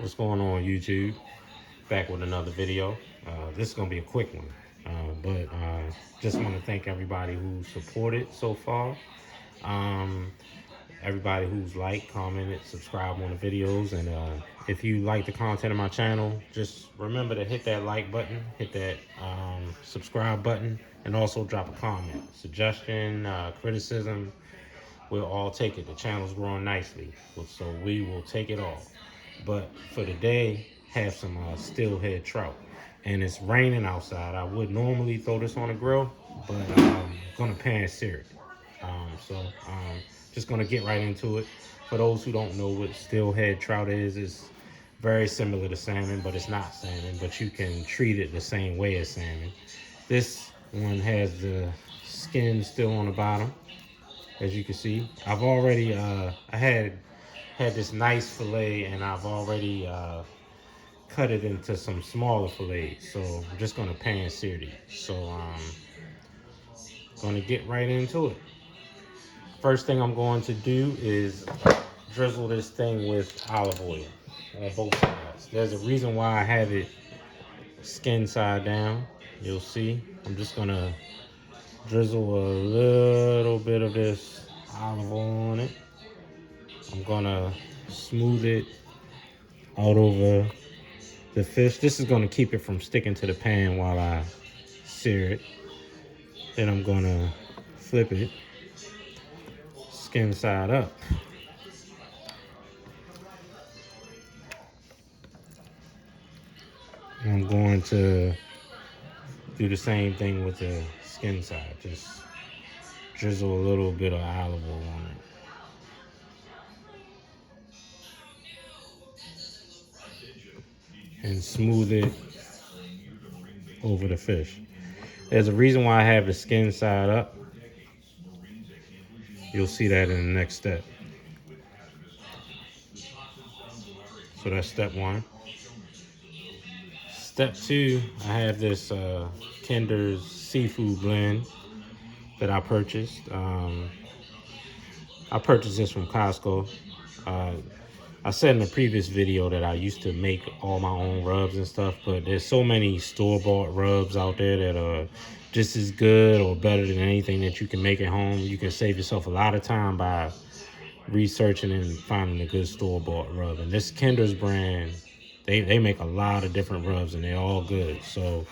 What's going on, YouTube? Back with another video. This is gonna be a quick one, but just want to thank everybody who supported so far. Um, Everybody who's liked, commented, subscribed on the videos, and if you like the content of my channel, just remember to hit that like button, hit that subscribe button, and also drop a comment, suggestion, criticism. We'll all take it. The channel's growing nicely, so we will take it all. But for today, have some steelhead trout. And it's raining outside. I would normally throw this on the grill, but I'm gonna pan sear it. Just gonna get right into it. For those who don't know what steelhead trout is, it's very similar to salmon, but it's not salmon. But you can treat it the same way as salmon. This one has the skin still on the bottom, as you can see. I've already I had this nice fillet, and I've already cut it into some smaller fillets. So I'm just gonna pan sear these. So gonna get right into it. First thing I'm going to do is drizzle this thing with olive oil on both sides. There's a reason why I have it skin side down. You'll see. I'm just gonna drizzle a little bit of this olive oil on it. I'm gonna smooth it out over the fish. This is gonna keep it from sticking to the pan while I sear it. Then I'm gonna flip it skin side up. I'm going to do the same thing with the skin side. Just drizzle a little bit of olive oil on it. And smooth it over the fish. There's a reason why I have the skin side up. You'll see that in the next step. So that's step one. Step two, I have this Kinder's seafood blend that I purchased. I purchased this from Costco. I said in the previous video that I used to make all my own rubs and stuff, but there's so many store-bought rubs out there that are just as good or better than anything that you can make at home. You can save yourself a lot of time by researching and finding a good store-bought rub. And this Kinder's brand, they make a lot of different rubs, and they're all good. So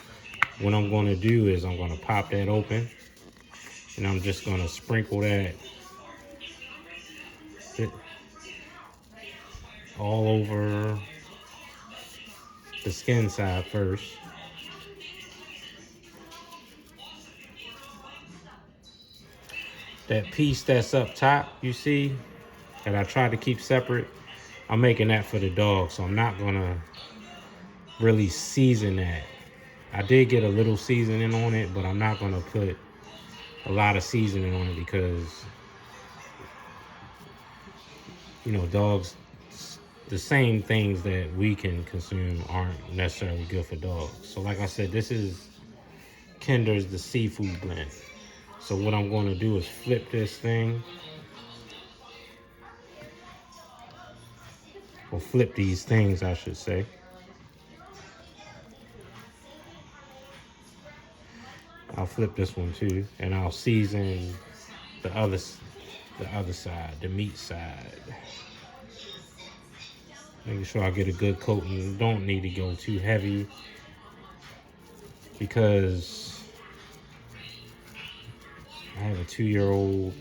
what I'm going to do is I'm going to pop that open, and I'm just going to sprinkle that all over the skin side first. That piece that's up top, you see, that I tried to keep separate, I'm making that for the dog, so I'm not gonna really season that. I did get a little seasoning on it, but I'm not gonna put a lot of seasoning on it because, you know, dogs, the same things that we can consume aren't necessarily good for dogs. So like I said, this is Kinder's the seafood blend. So what I'm going to do is flip this thing, or flip these things, I should say. I'll flip this one too, and I'll season the other side, the meat side. Making sure I get a good coating. Don't need to go too heavy because I have a 2-year-old,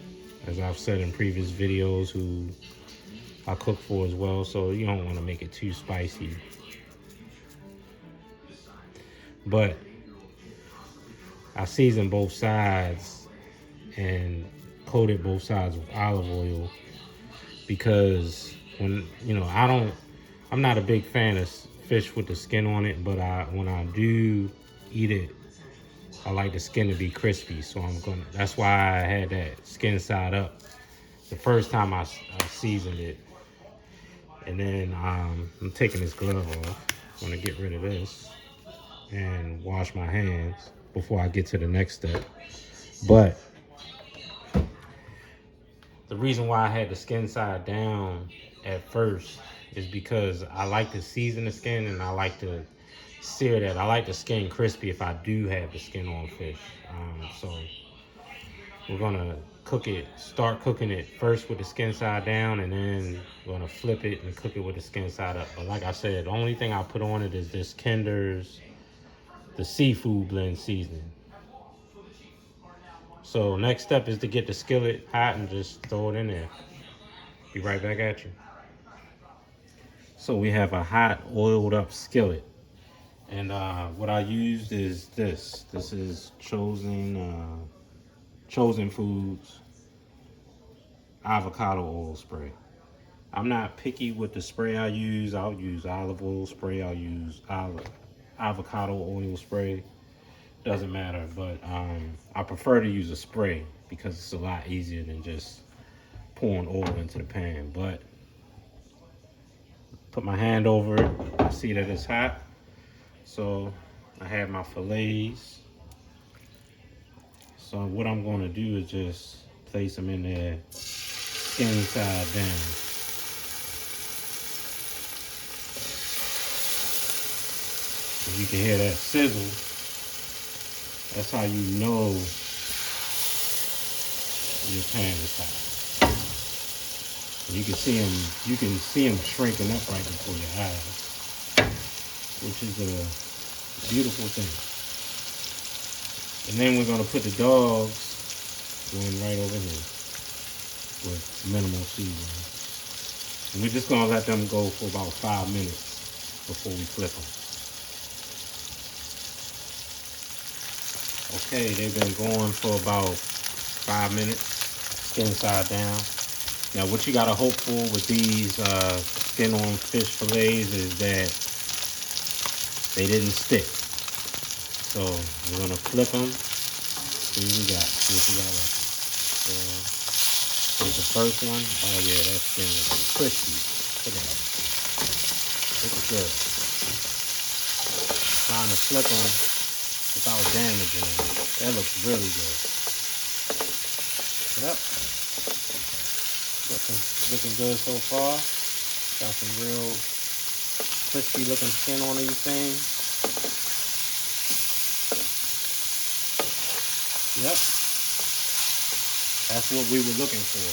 as I've said in previous videos, who I cook for as well, so you don't want to make it too spicy. But I seasoned both sides and coated both sides with olive oil because I'm not a big fan of fish with the skin on it, but when I do eat it, I like the skin to be crispy. So that's why I had that skin side up the first time I seasoned it. And then I'm taking this glove off. I'm gonna get rid of this and wash my hands before I get to the next step. But the reason why I had the skin side down at first is because I like to season the skin and I like to sear that. I like the skin crispy if I do have the skin on fish. So we're gonna cook it, start cooking it first with the skin side down, and then we're gonna flip it and cook it with the skin side up. But like I said, the only thing I put on it is this Kinder's, the seafood blend seasoning. So next step is to get the skillet hot and just throw it in there. Be right back at you. So we have a hot oiled up skillet. And what I used is this. This is Chosen Foods avocado oil spray. I'm not picky with the spray I use. I'll use olive oil spray. I'll use avocado oil spray. Doesn't matter. But I prefer to use a spray because it's a lot easier than just pouring oil into the pan. But put my hand over it. I see that it's hot. So I have my fillets. So what I'm going to do is just place them in there, skin side down. If you can hear that sizzle, that's how you know your pan is hot. You can see them shrinking up right before your eyes, which is a beautiful thing. And then we're gonna put the dogs going right over here with minimal seasoning. And we're just gonna let them go for about 5 minutes before we flip them. Okay, they've been going for about 5 minutes, skin side down. Now what you gotta hope for with these skin on fish fillets is that they didn't stick. So we're gonna flip them. See what we got. See what we got left. So here's the first one. Oh yeah, that skin is crispy. Look at that. Looks good. Trying to flip them without damaging them. That looks really good. Yep. Looking good so far. Got some real crispy looking skin on these things. Yep, that's what we were looking for.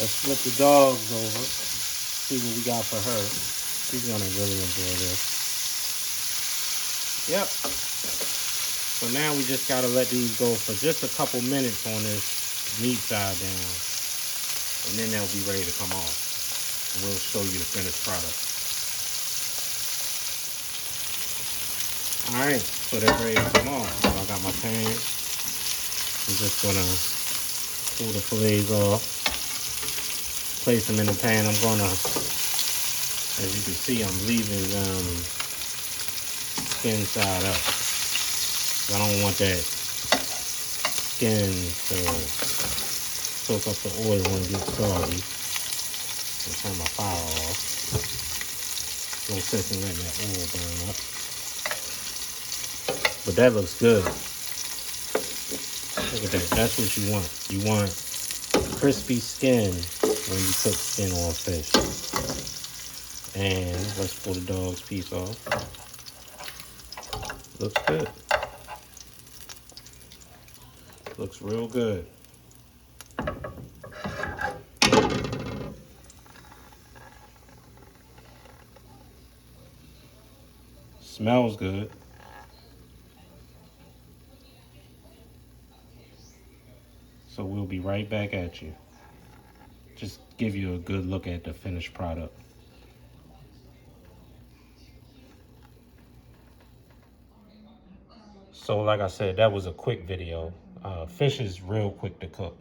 Let's flip the dogs over, see what we got for her. She's gonna really enjoy this. Yep. So now we just gotta let these go for just a couple minutes on this meat side down, and then they'll be ready to come off. And we'll show you the finished product. All right, so they're ready to come off. So I got my pan. I'm just gonna pull the fillets off, place them in the pan. I'm gonna, as you can see, I'm leaving them skin side up. I don't want that skin to soak up the oil and get soggy. I'll turn my fire off. No sense in letting that oil burn up. But that looks good. Look at that. That's what you want. You want crispy skin when you cook skin on fish. And let's pull the dog's piece off. Looks good. Looks real good. Smells good. So we'll be right back at you. Just give you a good look at the finished product. So like I said, that was a quick video. Fish is real quick to cook.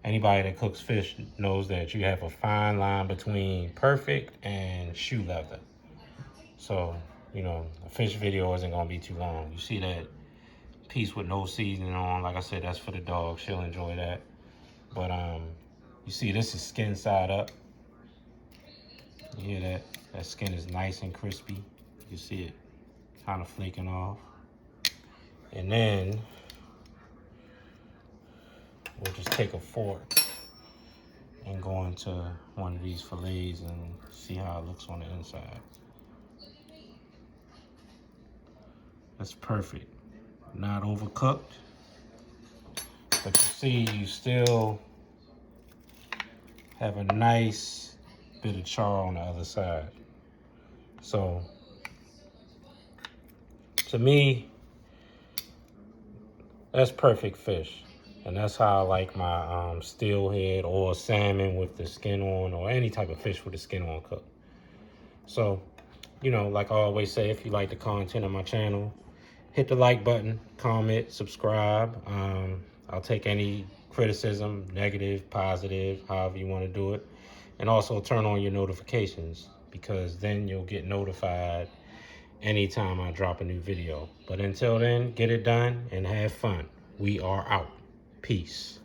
Anybody that cooks fish knows that you have a fine line between perfect and shoe leather. So, you know, a fish video isn't gonna be too long. You see that piece with no seasoning on, like I said, that's for the dog. She'll enjoy that. But you see this is skin side up. You hear that? That skin is nice and crispy. You see it kind of flaking off. And then we'll just take a fork and go into one of these fillets and see how it looks on the inside. That's perfect. Not overcooked. But you see, you still have a nice bit of char on the other side. So, to me, that's perfect fish. And that's how I like my steelhead or salmon with the skin on, or any type of fish with the skin on cooked. So, you know, like I always say, if you like the content on my channel, hit the like button, comment, subscribe. I'll take any criticism, negative, positive, however you want to do it. And also turn on your notifications, because then you'll get notified anytime I drop a new video. But until then, get it done and have fun. We are out. Peace.